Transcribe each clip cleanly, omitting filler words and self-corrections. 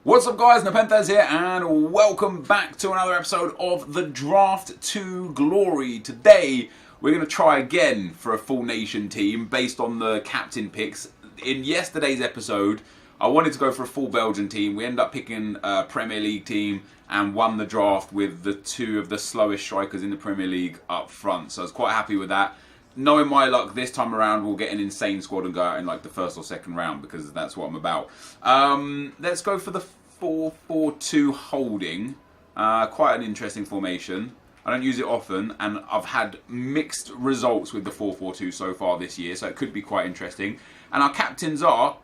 What's up guys, NepentheZ here and welcome back to another episode of the Draft to Glory. Today we're going to try again for a full nation team based on the captain picks. In yesterday's episode I wanted to go for a full Belgian team. We ended up picking a Premier League team and won the draft with the two of the slowest strikers in the Premier League up front. So I was quite happy with that. Knowing my luck this time around, we'll get an insane squad and go out in like the first or second round because that's what I'm about. Let's go for the 4-4-2 holding. Quite an interesting formation. I don't use it often, and I've had mixed results with the 4-4-2 so far this year, so it could be quite interesting. And our captains are,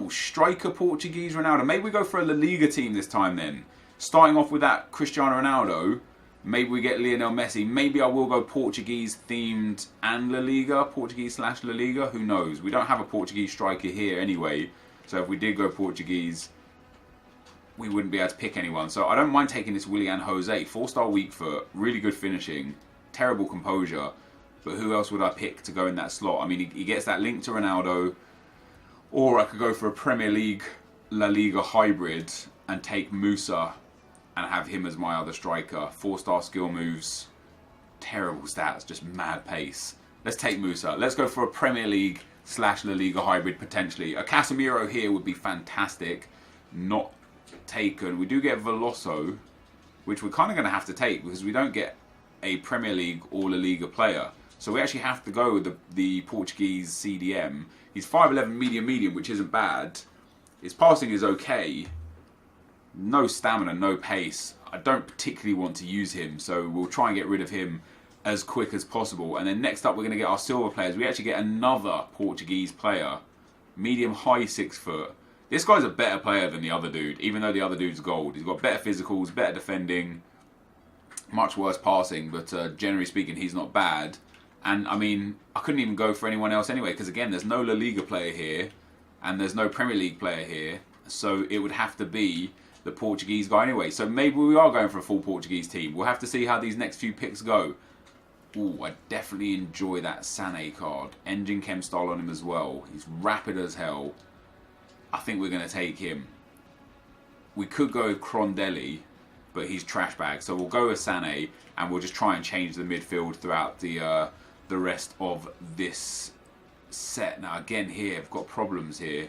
striker Portuguese Ronaldo. Maybe we go for a La Liga team this time then. Starting off with that Cristiano Ronaldo. Maybe we get Lionel Messi. Maybe I will go Portuguese themed and La Liga. Portuguese/La Liga. Who knows? We don't have a Portuguese striker here anyway. So if we did go Portuguese, we wouldn't be able to pick anyone. So I don't mind taking this Willian Jose. 4-star weak foot. Really good finishing. Terrible composure. But who else would I pick to go in that slot? I mean, he gets that link to Ronaldo. Or I could go for a Premier League La Liga hybrid and take Musa and have him as my other striker. 4-star skill moves, terrible stats, just mad pace. Let's take Musa. Let's go for a Premier League/La Liga hybrid potentially. A Casemiro here would be fantastic. Not taken. We do get Veloso, which we're kind of going to have to take because we don't get a Premier League or La Liga player. So we actually have to go with the Portuguese CDM. He's 5'11", medium, which isn't bad. His passing is okay. No stamina, no pace. I don't particularly want to use him, so we'll try and get rid of him as quick as possible. And then next up we're going to get our silver players. We actually get another Portuguese player. Medium-high 6 foot. This guy's a better player than the other dude, even though the other dude's gold. He's got better physicals, better defending, much worse passing, but generally speaking he's not bad. And I mean, I couldn't even go for anyone else anyway, because again, there's no La Liga player here, and there's no Premier League player here, so it would have to be the Portuguese guy anyway. So maybe we are going for a full Portuguese team. We'll have to see how these next few picks go. Ooh, I definitely enjoy that Sané card. Engine chem style on him as well. He's rapid as hell. I think we're going to take him. We could go with Crondelli, but he's trash bag. So we'll go with Sané, and we'll just try and change the midfield throughout the rest of this set. Now again here, I've got problems here,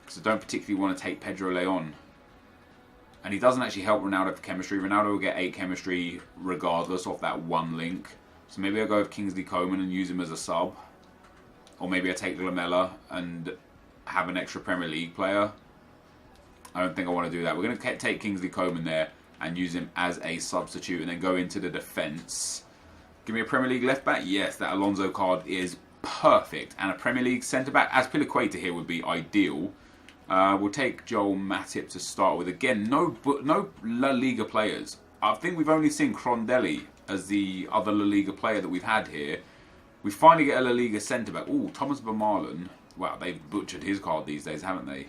because I don't particularly want to take Pedro Leon. And he doesn't actually help Ronaldo for chemistry. Ronaldo will get 8 chemistry regardless of that one link. So maybe I'll go with Kingsley Coman and use him as a sub. Or maybe I take Lamela and have an extra Premier League player. I don't think I want to do that. We're going to take Kingsley Coman there and use him as a substitute and then go into the defence. Give me a Premier League left back. Yes, that Alonso card is perfect. And a Premier League centre back, as Piliqueta here, would be ideal. We'll take Joel Matip to start with. Again, no La Liga players. I think we've only seen Crondelli as the other La Liga player that we've had here. We finally get a La Liga centre-back. Ooh, Thomas Vermaelen. Wow, they've butchered his card these days, haven't they?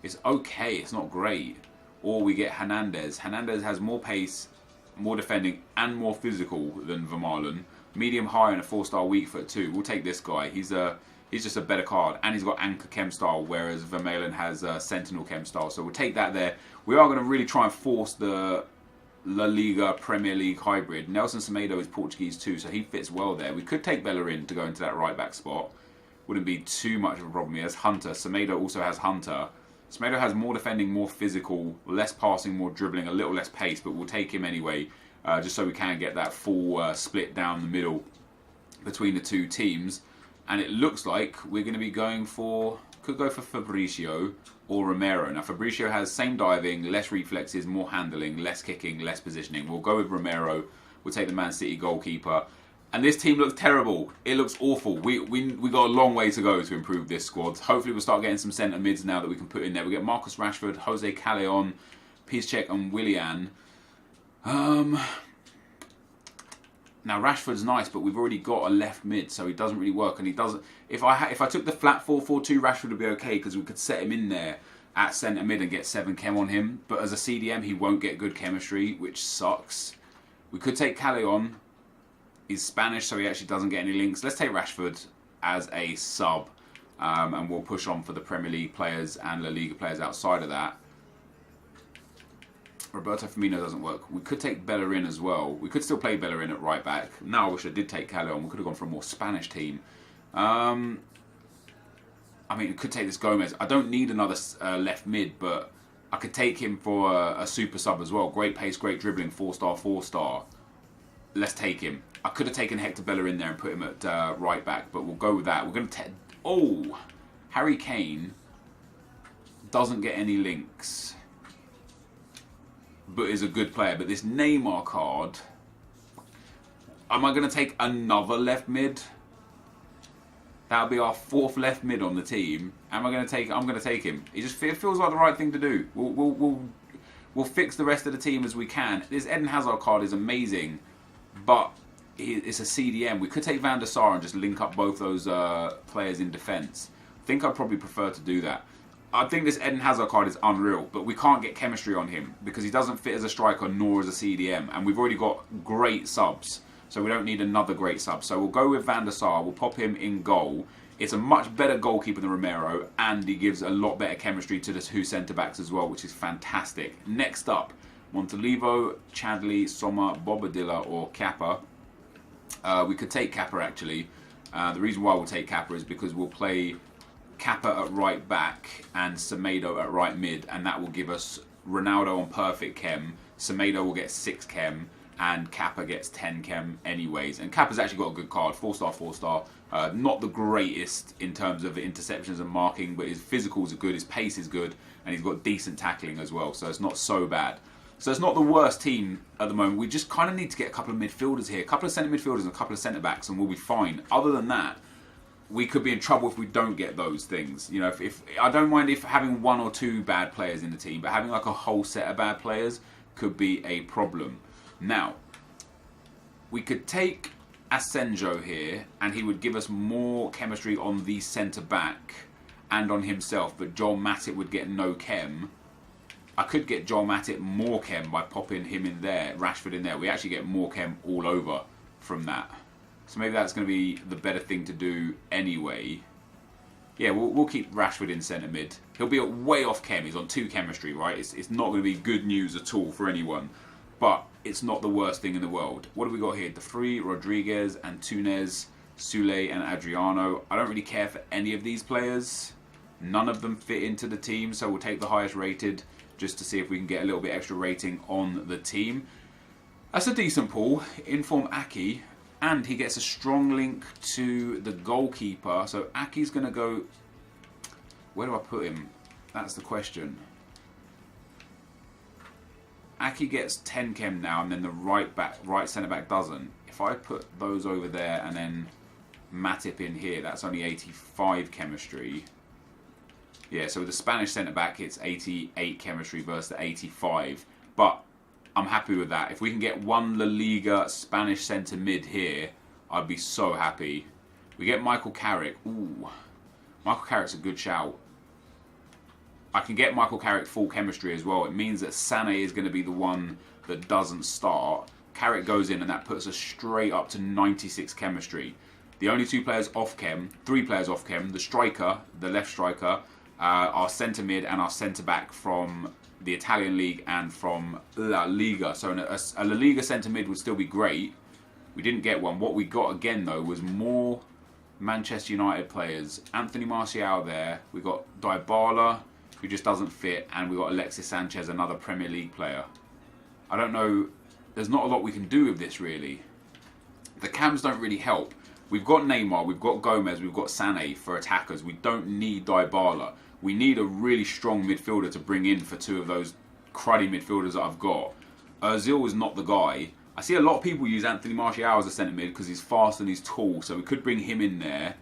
It's okay, it's not great. Or we get Hernandez. Hernandez has more pace, more defending, and more physical than Vermaelen. Medium-high and a 4-star weak foot too. We'll take this guy. He's just a better card, and he's got Anchor Chem style, whereas Vermaelen has Sentinel Chem style. So we'll take that there. We are going to really try and force the La Liga Premier League hybrid. Nelson Semedo is Portuguese too, so he fits well there. We could take Bellerin to go into that right back spot. Wouldn't be too much of a problem. He has Hunter. Semedo also has Hunter. Semedo has more defending, more physical, less passing, more dribbling, a little less pace, but we'll take him anyway, just so we can get that full split down the middle between the two teams. And it looks like we're going to be going for, could go for Fabricio or Romero. Now Fabricio has same diving, less reflexes, more handling, less kicking, less positioning. We'll go with Romero. We'll take the Man City goalkeeper. And this team looks terrible. It looks awful. We got a long way to go to improve this squad. Hopefully we'll start getting some centre mids now that we can put in there. We get Marcus Rashford, Jose Callejon, Piszczek and Willian. Now Rashford's nice, but we've already got a left mid, so he doesn't really work. And he doesn't. If I took the flat 4-4-2, Rashford would be okay because we could set him in there at centre mid and get 7 chem on him. But as a CDM, he won't get good chemistry, which sucks. We could take Callejon. He's Spanish, so he actually doesn't get any links. Let's take Rashford as a sub, and we'll push on for the Premier League players and La Liga players outside of that. Roberto Firmino doesn't work. We could take Bellerin as well. We could still play Bellerin at right back. Now I wish I did take Callum. We could have gone for a more Spanish team. I mean, we could take this Gomez. I don't need another left mid, but I could take him for a super sub as well. Great pace, great dribbling, 4-star, 4-star. Let's take him. I could have taken Hector Bellerin there and put him at right back, but we'll go with that. We're going to oh, Harry Kane doesn't get any links, but is a good player. But this Neymar card, am I going to take another left mid? That'll be our 4th left mid on the team. Am I going to take? I'm going to take him. It feels like the right thing to do. We'll fix the rest of the team as we can. This Eden Hazard card is amazing, but it's a CDM. We could take Van der Sar and just link up both those players in defence. I think I'd probably prefer to do that. I think this Eden Hazard card is unreal, but we can't get chemistry on him because he doesn't fit as a striker nor as a CDM, and we've already got great subs, so we don't need another great sub. So we'll go with Van der Sar. We'll pop him in goal. It's a much better goalkeeper than Romero, and he gives a lot better chemistry to the 2 centre-backs as well, which is fantastic. Next up, Montalivo, Chadley, Sommer, Bobadilla, or Kappa. We could take Kappa, actually. The reason why we'll take Kappa is because we'll play Kappa at right back and Semedo at right mid, and that will give us Ronaldo on perfect chem. Semedo will get 6 chem, and Kappa gets 10 chem anyways. And Kappa's actually got a good card, 4-star, 4-star. Not the greatest in terms of interceptions and marking, but his physicals are good, his pace is good, and he's got decent tackling as well, so it's not so bad. So it's not the worst team at the moment. We just kind of need to get a couple of midfielders here, a couple of centre midfielders and a couple of centre backs, and we'll be fine. Other than that, we could be in trouble if we don't get those things. You know, if I don't mind if having 1 or 2 bad players in the team, but having like a whole set of bad players could be a problem. Now, we could take Asenjo here, and he would give us more chemistry on the centre back and on himself, but Joel Matip would get no chem. I could get Joel Matip more chem by popping him in there, Rashford in there. We actually get more chem all over from that. So maybe that's going to be the better thing to do anyway. Yeah, we'll keep Rashford in centre mid. He'll be way off chem. He's on 2 chemistry, right? It's not going to be good news at all for anyone. But it's not the worst thing in the world. What do we got here? De Free, Rodriguez, Antunes, Sule, and Adriano. I don't really care for any of these players. None of them fit into the team, so we'll take the highest rated just to see if we can get a little bit extra rating on the team. That's a decent pull. Inform Aki. And he gets a strong link to the goalkeeper. So Aki's going to go... Where do I put him? That's the question. Aki gets 10 chem now, and then the right centre back doesn't. If I put those over there and then Matip in here, that's only 85 chemistry. Yeah, so with the Spanish centre back, it's 88 chemistry versus the 85. But I'm happy with that. If we can get 1 La Liga Spanish centre mid here, I'd be so happy. We get Michael Carrick. Ooh, Michael Carrick's a good shout. I can get Michael Carrick full chemistry as well. It means that Sané is going to be the one that doesn't start. Carrick goes in, and that puts us straight up to 96 chemistry. The only 2 players off chem, 3 players off chem, the striker, the left striker, our centre mid and our centre back from the Italian league and from La Liga. So a La Liga centre mid would still be great. We didn't get one. What we got again though was more Manchester United players. Anthony Martial there. We got Dybala, who just doesn't fit, and we got Alexis Sanchez, another Premier League player. I don't know. There's not a lot we can do with this really. The cams don't really help. We've got Neymar, we've got Gomez, we've got Sané for attackers. We don't need Dybala. We need a really strong midfielder to bring in for 2 of those cruddy midfielders that I've got. Ozil is not the guy. I see a lot of people use Anthony Martial as a centre mid because he's fast and he's tall, so we could bring him in there.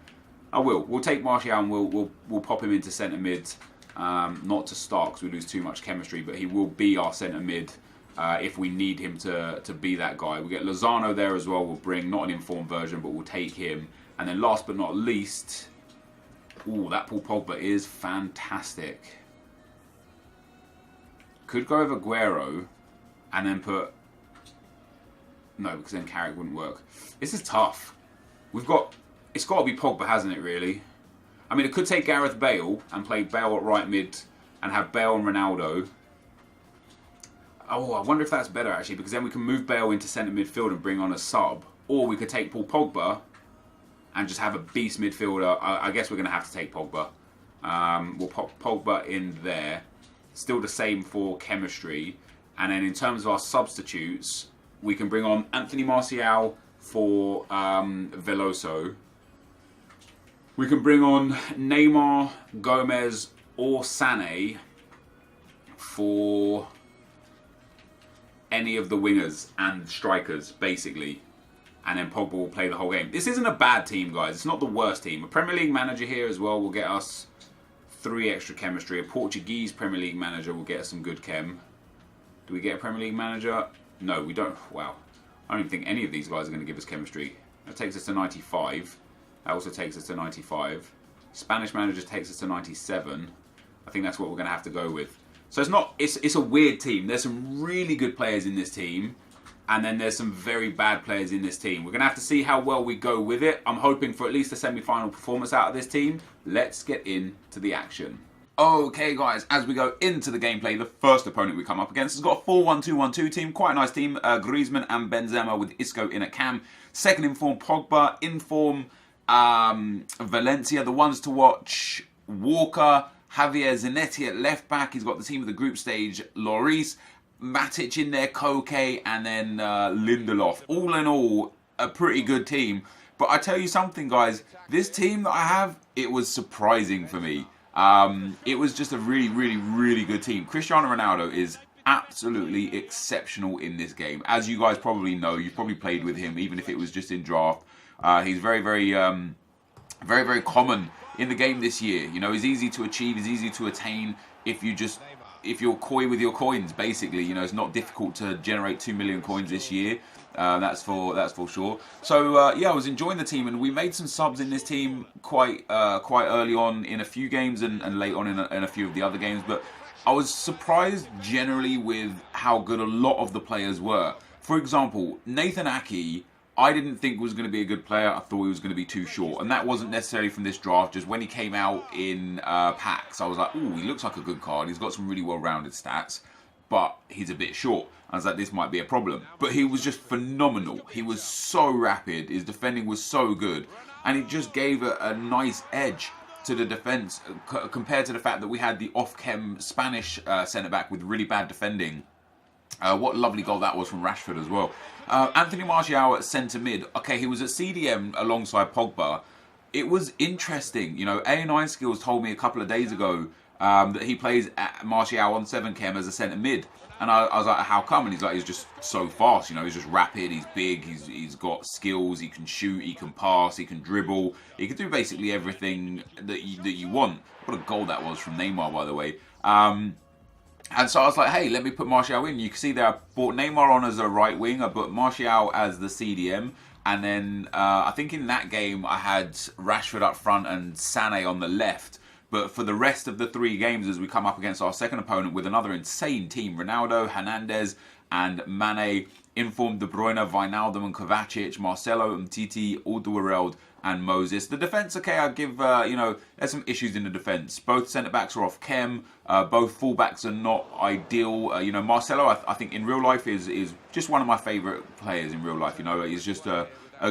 I will. We'll take Martial and we'll pop him into centre mid. Not to start because we lose too much chemistry, but he will be our centre mid if we need him to be that guy. We get Lozano there as well. We'll bring, not an informed version, but we'll take him. And then last but not least, ooh, that Paul Pogba is fantastic. Could go with Aguero and then put... No, because then Carrick wouldn't work. This is tough. It's got to be Pogba, hasn't it, really? I mean, it could take Gareth Bale and play Bale at right mid and have Bale and Ronaldo. Oh, I wonder if that's better actually, because then we can move Bale into centre midfield and bring on a sub. Or we could take Paul Pogba and just have a beast midfielder. I guess we're going to have to take Pogba. We'll pop Pogba in there. Still the same for chemistry. And then in terms of our substitutes, we can bring on Anthony Martial for Veloso. We can bring on Neymar, Gomez, or Sané for any of the wingers and strikers, basically. And then Pogba will play the whole game. This isn't a bad team, guys. It's not the worst team. A Premier League manager here as well will get us 3 extra chemistry. A Portuguese Premier League manager will get us some good chem. Do we get a Premier League manager? No, we don't. Wow. I don't even think any of these guys are going to give us chemistry. That takes us to 95. That also takes us to 95. Spanish manager takes us to 97. I think that's what we're going to have to go with. So it's not. It's a weird team. There's some really good players in this team, and then there's some very bad players in this team. We're going to have to see how well we go with it. I'm hoping for at least a semi-final performance out of this team. Let's get into the action. Okay, guys, as we go into the gameplay, the first opponent we come up against has got a 4-1-2-1-2 team. Quite a nice team. Griezmann and Benzema with Isco in at cam. Second in form, Pogba. In form, Valencia. The ones to watch, Walker. Javier Zanetti at left back. He's got the team of the group stage, Lloris. Matic in there, Koke, and then Lindelof. All in all, a pretty good team. But I tell you something, guys. This team that I have, it was surprising for me. It was just a really, really, really good team. Cristiano Ronaldo is absolutely exceptional in this game. As you guys probably know, you've probably played with him, even if it was just in draft. He's very, very common in the game this year. You know, he's easy to achieve, he's easy to attain if you're coy with your coins, basically. You know, it's not difficult to generate 2 million coins this year. That's for sure. So yeah, I was enjoying the team, and we made some subs in this team quite early on in a few games and late on in a few of the other games. But I was surprised generally with how good a lot of the players were. For example, Nathan Ake, I didn't think was going to be a good player. I thought he was going to be too short. And that wasn't necessarily from this draft. Just when he came out in packs, I was like, ooh, he looks like a good card. He's got some really well-rounded stats, but he's a bit short. I was like, this might be a problem. But he was just phenomenal. He was so rapid. His defending was so good. And it just gave a nice edge to the defence compared to the fact that we had the off-chem Spanish centre-back with really bad defending. What a lovely goal that was from Rashford as well. Anthony Martial at centre mid. Okay, he was at CDM alongside Pogba. It was interesting. You know, A9 Skills told me a couple of days ago that he plays at Martial on 7chem as a centre mid. And I was like, how come? And he's like, he's just so fast. You know, he's just rapid. He's big. He's got skills. He can shoot. He can pass. He can dribble. He can do basically everything that you want. What a goal that was from Neymar, by the way. And so I was like, hey, let me put Martial in. You can see there I brought Neymar on as a right wing. I put Martial as the CDM. And then I think in that game I had Rashford up front and Sané on the left. But for the rest of the 3 games, as we come up against our second opponent with another insane team, Ronaldo, Hernandez, and Mane, informed De Bruyne, Wijnaldum and Kovacic, Marcelo, Umtiti, Alderweireld, and Moses. The defence, okay, I'd give, you know, there's some issues in the defence. Both centre-backs are off chem. Both full-backs are not ideal. You know, Marcelo, I think in real life is just one of my favourite players in real life. You know, he's just a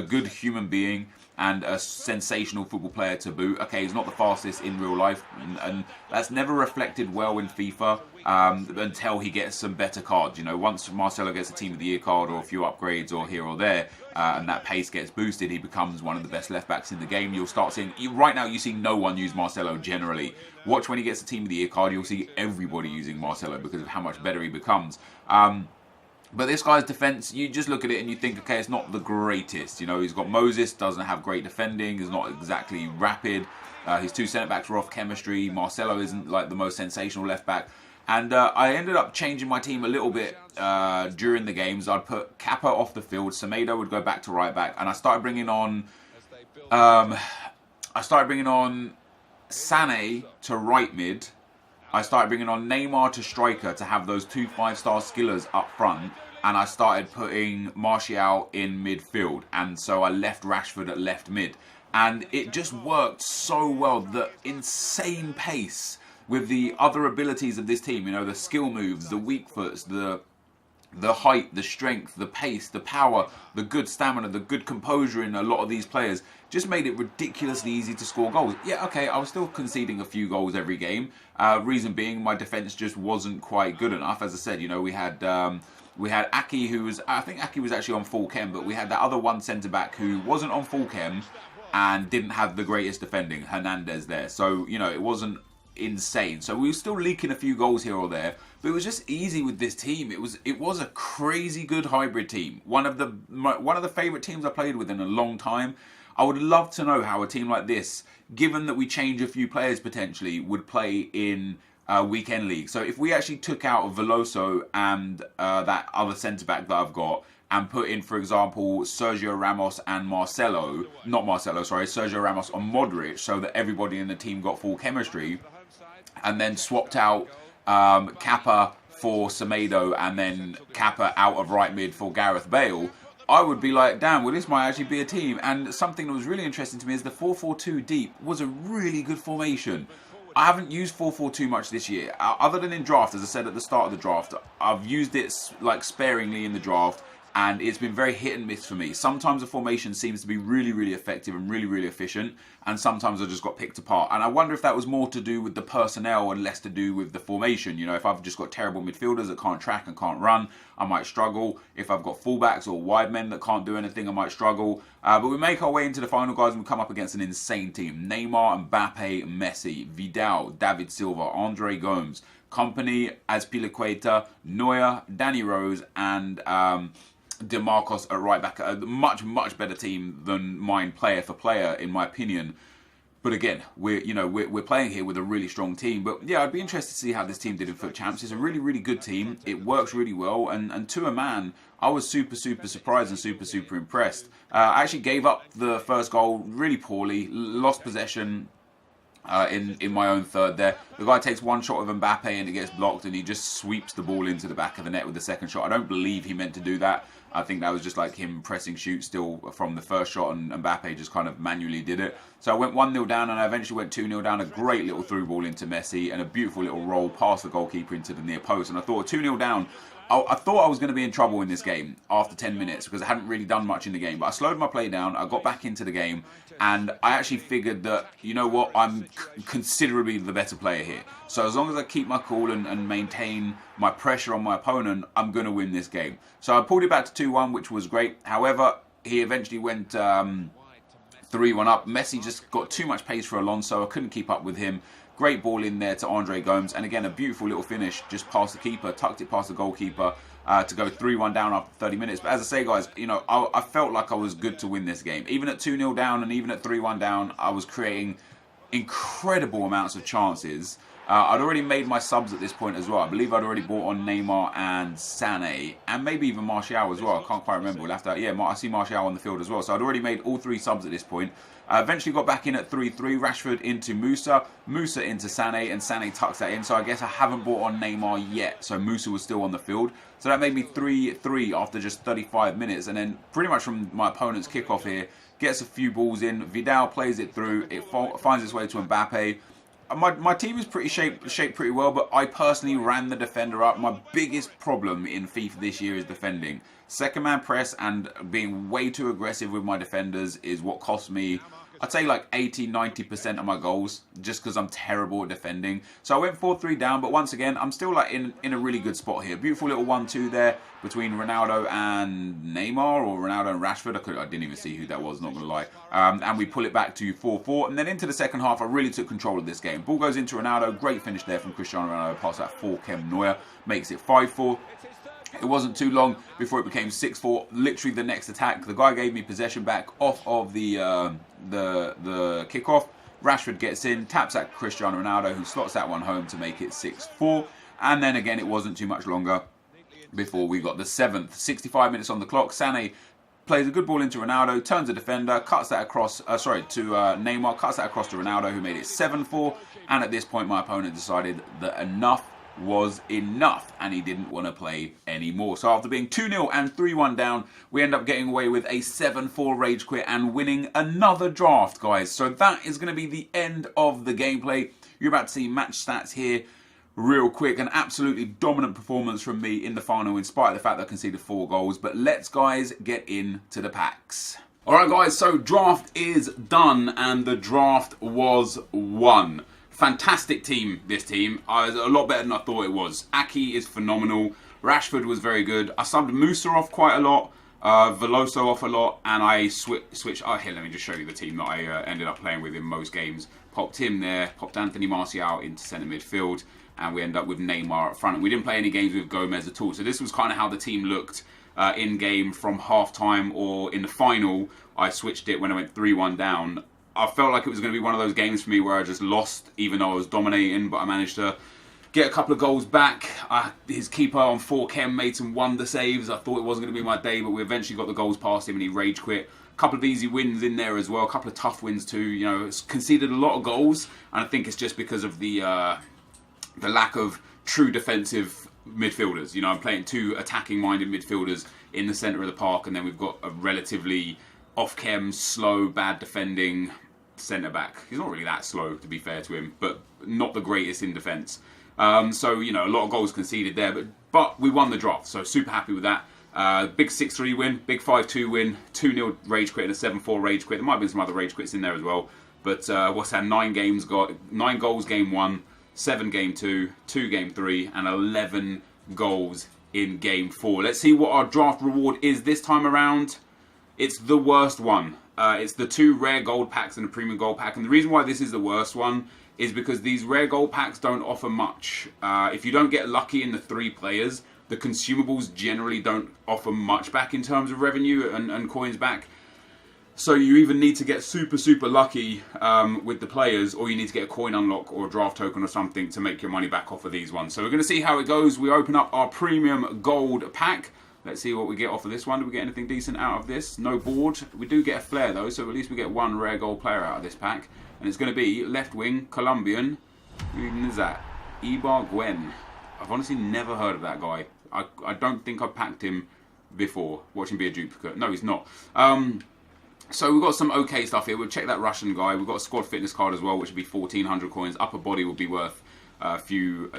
good human being and a sensational football player to boot. Okay, he's not the fastest in real life, and that's never reflected well in FIFA until he gets some better cards. You know, once Marcelo gets a Team of the Year card or a few upgrades or here or there, and that pace gets boosted, he becomes one of the best left-backs in the game. You'll start seeing, right now you see no one use Marcelo generally. Watch when he gets a Team of the Year card, you'll see everybody using Marcelo because of how much better he becomes. But this guy's defence, you just look at it and you think, okay, it's not the greatest. You know, he's got Moses, doesn't have great defending, he's not exactly rapid. His 2 centre-backs are off chemistry. Marcelo isn't like the most sensational left-back. And I ended up changing my team a little bit during the games. I'd put Kappa off the field, Semedo would go back to right-back, and I started bringing on Sané to right mid. I started bringing on Neymar to striker to have those 2 5-star skillers up front. And I started putting Martial in midfield. And so I left Rashford at left mid. And it just worked so well. The insane pace with the other abilities of this team. You know, the skill moves, the weak foots, the the height, the strength, the pace, the power, the good stamina, the good composure in a lot of these players just made it ridiculously easy to score goals. Yeah, okay, I was still conceding a few goals every game. Reason being, my defence just wasn't quite good enough. As I said, you know, we had Aki, who was, I think Aki was actually on full chem, but we had that other one centre back who wasn't on full chem and didn't have the greatest defending, Hernandez there. So, you know, it wasn't insane. So we were still leaking a few goals here or there, but it was just easy with this team. It was a crazy good hybrid team. One of the favourite teams I played with in a long time. I would love to know how a team like this, given that we change a few players potentially, would play in weekend league. So if we actually took out Veloso and that other centre back that I've got, and put in, for example, Sergio Ramos and Sergio Ramos and Modric, so that everybody in the team got full chemistry, and then swapped out Kappa for Semedo, and then Kappa out of right mid for Gareth Bale, I would be like, damn, well, this might actually be a team. And something that was really interesting to me is the 4-4-2 deep was a really good formation. I haven't used 4-4-2 much this year, other than in draft. As I said at the start of the draft, I've used it like sparingly in the draft, and it's been very hit and miss for me. Sometimes the formation seems to be really, really effective and really, really efficient, and sometimes I just got picked apart. And I wonder if that was more to do with the personnel and less to do with the formation. You know, if I've just got terrible midfielders that can't track and can't run, I might struggle. If I've got fullbacks or wide men that can't do anything, I might struggle. But we make our way into the final, guys, and we come up against an insane team. Neymar, Mbappe, Messi, Vidal, David Silva, Andre Gomes, Company, Azpilicueta, Neuer, Danny Rose, and DeMarcos at right back. A much, much better team than mine player for player, in my opinion. But again, we're playing here with a really strong team. But yeah, I'd be interested to see how this team did in FUT Champs. It's a really, really good team. It works really well. And to a man, I was super, super surprised and super, super impressed. I actually gave up the first goal really poorly, lost possession in my own third there. The guy takes one shot of Mbappe and it gets blocked, and he just sweeps the ball into the back of the net with the second shot. I don't believe he meant to do that. I think that was just like him pressing shoot still from the first shot, and Mbappe just kind of manually did it. So I went 1-0 down, and I eventually went 2-0 down. A great little through ball into Messi and a beautiful little roll past the goalkeeper into the near post. And I thought 2-0 down, I thought I was going to be in trouble in this game after 10 minutes because I hadn't really done much in the game. But I slowed my play down, I got back into the game, and I actually figured that, you know what, I'm considerably the better player here. So as long as I keep my cool and maintain my pressure on my opponent, I'm going to win this game. So I pulled it back to 2-1, which was great. However, he eventually went 3-1 up. Messi just got too much pace for Alonso. I couldn't keep up with him. Great ball in there to Andre Gomes, and again a beautiful little finish just past the keeper, tucked it past the goalkeeper to go 3-1 down after 30 minutes. But as I say, guys, you know, I felt like I was good to win this game. Even at 2-0 down and even at 3-1 down, I was creating incredible amounts of chances. I'd already made my subs at this point as well. I believe I'd already bought on Neymar and Sané, and maybe even Martial as well. I can't quite remember. We'll have to, yeah, I see Martial on the field as well. So I'd already made all 3 subs at this point. Eventually got back in at 3-3. Rashford into Musa, Musa into Sané, and Sané tucks that in. So I guess I haven't bought on Neymar yet. So Musa was still on the field. So that made me 3-3 after just 35 minutes. And then pretty much from my opponent's kickoff here, gets a few balls in. Vidal plays it through. It finds its way to Mbappe. My team is pretty shaped pretty well, but I personally ran the defender up. My biggest problem in FIFA this year is defending. Second man press and being way too aggressive with my defenders is what cost me, I'd say like 80-90% of my goals, just because I'm terrible at defending. So I went 4-3 down, but once again, I'm still like in a really good spot here. Beautiful little 1-2 there between Ronaldo and Neymar, or Ronaldo and Rashford. I didn't even see who that was, not gonna lie. And we pull it back to 4-4, and then into the second half, I really took control of this game. Ball goes into Ronaldo, great finish there from Cristiano Ronaldo, past that 4-chem Neuer, makes it 5-4. It wasn't too long before it became 6-4. Literally the next attack, the guy gave me possession back off of the kickoff. Rashford gets in, taps at Cristiano Ronaldo, who slots that one home to make it 6-4. And then again, it wasn't too much longer before we got the 7th. 65 minutes on the clock. Sané plays a good ball into Ronaldo, turns a defender, cuts that across, to Neymar, cuts that across to Ronaldo, who made it 7-4. And at this point, my opponent decided that enough was enough, and he didn't want to play anymore. So after being 2-0 and 3-1 down, we end up getting away with a 7-4 rage quit and winning another draft, guys. So that is going to be the end of the gameplay. You're about to see match stats here. real quick. An absolutely dominant performance from me in the final, in spite of the fact that I conceded 4 goals. But let's, guys, get into the packs. Alright, guys, so draft is done, and the draft was won. Fantastic team, this team. A lot better than I thought it was. Aki is phenomenal. Rashford was very good. I subbed Musa off quite a lot. Veloso off a lot, and I switched. Oh, here, let me just show you the team that I ended up playing with in most games. Popped him there, popped Anthony Martial into centre midfield, and we end up with Neymar up front. And we didn't play any games with Gomez at all. So this was kind of how the team looked in game from half time, or in the final. I switched it when I went 3-1 down. I felt like it was going to be one of those games for me where I just lost, even though I was dominating, but I managed to get a couple of goals back. His keeper on 4Chem made some wonder saves. I thought it wasn't going to be my day, but we eventually got the goals past him and he rage quit. A couple of easy wins in there as well. A couple of tough wins too. You know, it's conceded a lot of goals, and I think it's just because of the lack of true defensive midfielders. You know, I'm playing 2 attacking-minded midfielders in the centre of the park, and then we've got a relatively off-chem, slow, bad defending centre-back. He's not really that slow, to be fair to him, but not the greatest in defence. So, you know, a lot of goals conceded there, but we won the draft, so super happy with that. Big 6-3 win, big 5-2 win, 2-0 rage quit and a 7-4 rage quit. There might have been some other rage quits in there as well, but what's that, 9 goals game 1, 7 game 2, 2 game 3, and 11 goals in game 4. Let's see what our draft reward is this time around. It's the worst one. It's the 2 rare gold packs and a premium gold pack, and the reason why this is the worst one is because these rare gold packs don't offer much. If you don't get lucky in the 3 players, the consumables generally don't offer much back in terms of revenue and coins back. So you either need to get super, super lucky with the players, or you need to get a coin unlock or a draft token or something to make your money back off of these ones. So we're going to see how it goes. We open up our premium gold pack. Let's see what we get off of this one. Do we get anything decent out of this? No board. We do get a flare though, so at least we get 1 rare gold player out of this pack. And it's going to be left wing, Colombian. Who is that? Ibar Gwen. I've honestly never heard of that guy. I don't think I've packed him before. Watch him be a duplicate. No, he's not. So we've got some okay stuff here. We'll check that Russian guy. We've got a squad fitness card as well, which would be 1,400 coins. Upper body will be worth a few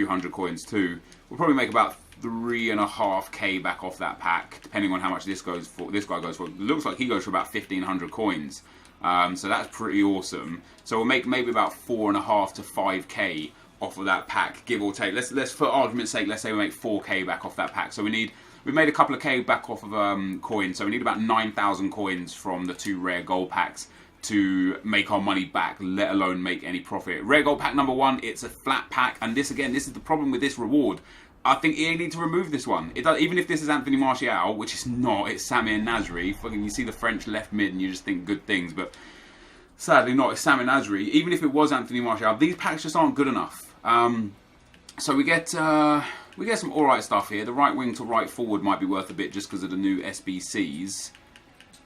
hundred coins too. We'll probably make about 3.5k back off that pack, depending on how much this goes for. This guy goes for. It looks like he goes for about 1,500 coins. So that's pretty awesome. So we'll make maybe about 4.5 to 5k off of that pack, give or take. Let's for argument's sake, let's say we make 4k back off that pack. So we made a couple of k back off of coins. So we need about 9,000 coins from the 2 rare gold packs to make our money back, let alone make any profit. Rare gold pack number 1, it's a flat pack, and this is the problem with this reward. I think EA need to remove this one. It does, even if this is Anthony Martial, which is not, it's Samir Nasri. Fucking, you see the French left mid and you just think good things, but sadly not. It's Samir Nasri. Even if it was Anthony Martial, these packs just aren't good enough. So we get some alright stuff here. The right wing to right forward might be worth a bit just because of the new SBCs.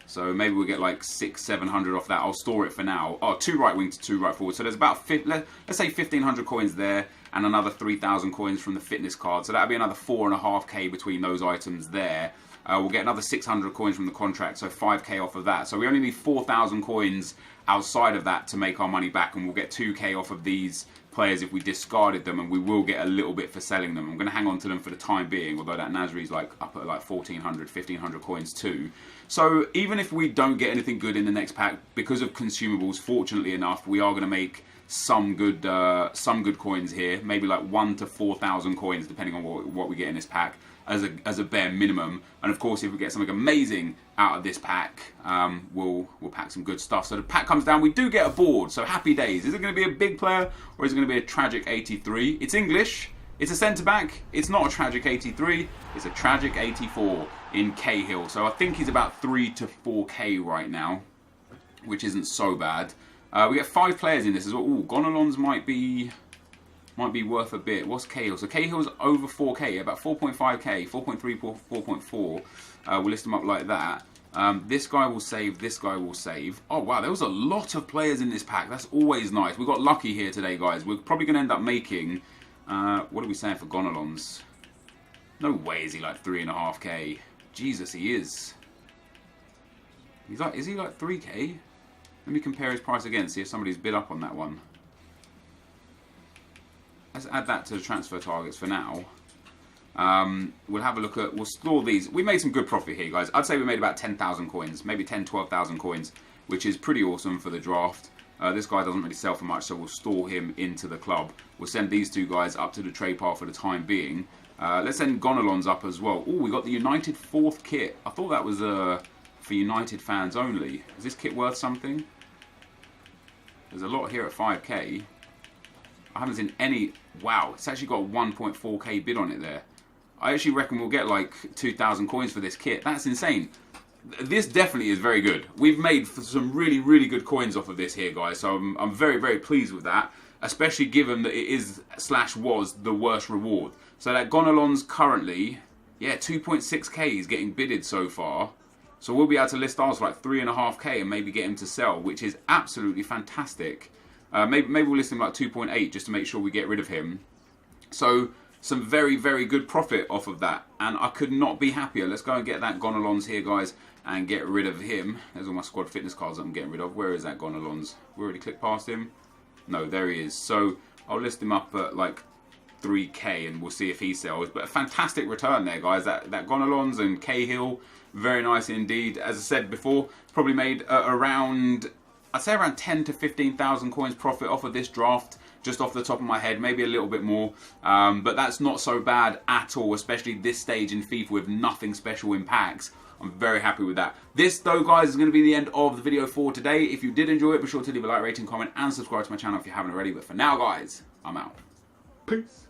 So maybe we'll get like 600-700 off that. I'll store it for now. Oh, 2 right wing to 2 right forward. So there's about, let's say 1,500 coins there, and another 3,000 coins from the fitness card. So that'll be another 4.5k between those items there. We'll get another 600 coins from the contract, so 5k off of that. So we only need 4,000 coins outside of that to make our money back, and we'll get 2k off of these players if we discarded them, and we will get a little bit for selling them. I'm going to hang on to them for the time being, although that Nasri's like up at like 1,400, 1,500 coins too. So even if we don't get anything good in the next pack, because of consumables, fortunately enough, we are going to make some good coins here, maybe like 1,000 to 4,000 coins, depending on what we get in this pack, as a bare minimum. And of course, if we get something amazing out of this pack, we'll pack some good stuff. So the pack comes down, we do get a board, so happy days. Is it going to be a big player, or is it going to be a tragic 83? It's English, it's a centre-back, it's not a tragic 83, it's a tragic 84 in Cahill. So I think he's about 3 to 4k right now, which isn't so bad. We get 5 players in this as well. Ooh, Gonalons might be worth a bit. What's Cahill? So Cahill's over 4k, about 4.5k, 4.3, 4.4. We'll list them up like that. This guy will save, this guy will save. Oh wow, there was a lot of players in this pack. That's always nice. We got lucky here today, guys. We're probably going to end up making, what are we saying for Gonalons? No way is he like 3.5k. Jesus, he is. Is he like 3k? Let me compare his price again, see if somebody's bid up on that one. let's add that to the transfer targets for now. We'll have a look at, we'll store these. We made some good profit here, guys. I'd say we made about 10,000 coins, maybe 10, 12,000 coins, which is pretty awesome for the draft. This guy doesn't really sell for much, so we'll store him into the club. We'll send these two guys up to the trade pile for the time being. Let's send Gonalons up as well. Oh, we got the United 4th kit. I thought that was for United fans only. Is this kit worth something? There's a lot here at 5k. I haven't seen any. Wow, it's actually got a 1.4k bid on it there. I actually reckon we'll get like 2,000 coins for this kit. That's insane. This definitely is very good. We've made some really, really good coins off of this here, guys. So I'm very, very pleased with that. Especially given that it is / was the worst reward. So that Gonalons currently, yeah, 2.6k is getting bidded so far. So we'll be able to list ours for like 3.5k and maybe get him to sell, which is absolutely fantastic. Maybe we'll list him like 2.8 just to make sure we get rid of him. So some very, very good profit off of that. And I could not be happier. Let's go and get that Gonalons here, guys, and get rid of him. There's all my squad fitness cards that I'm getting rid of. Where is that Gonalons? We already clicked past him. No, there he is. So I'll list him up at like 3k and we'll see if he sells. But a fantastic return there, guys. That Gonalons and Cahill, very nice indeed. As I said before, probably made around, I'd say around 10 to 15,000 coins profit off of this draft, just off the top of my head, maybe a little bit more. But that's not so bad at all, especially this stage in FIFA with nothing special in packs. I'm very happy with that. This, though, guys, is going to be the end of the video for today. If you did enjoy it, be sure to leave a like, rating, comment, and subscribe to my channel if you haven't already. But for now, guys, I'm out. Peace.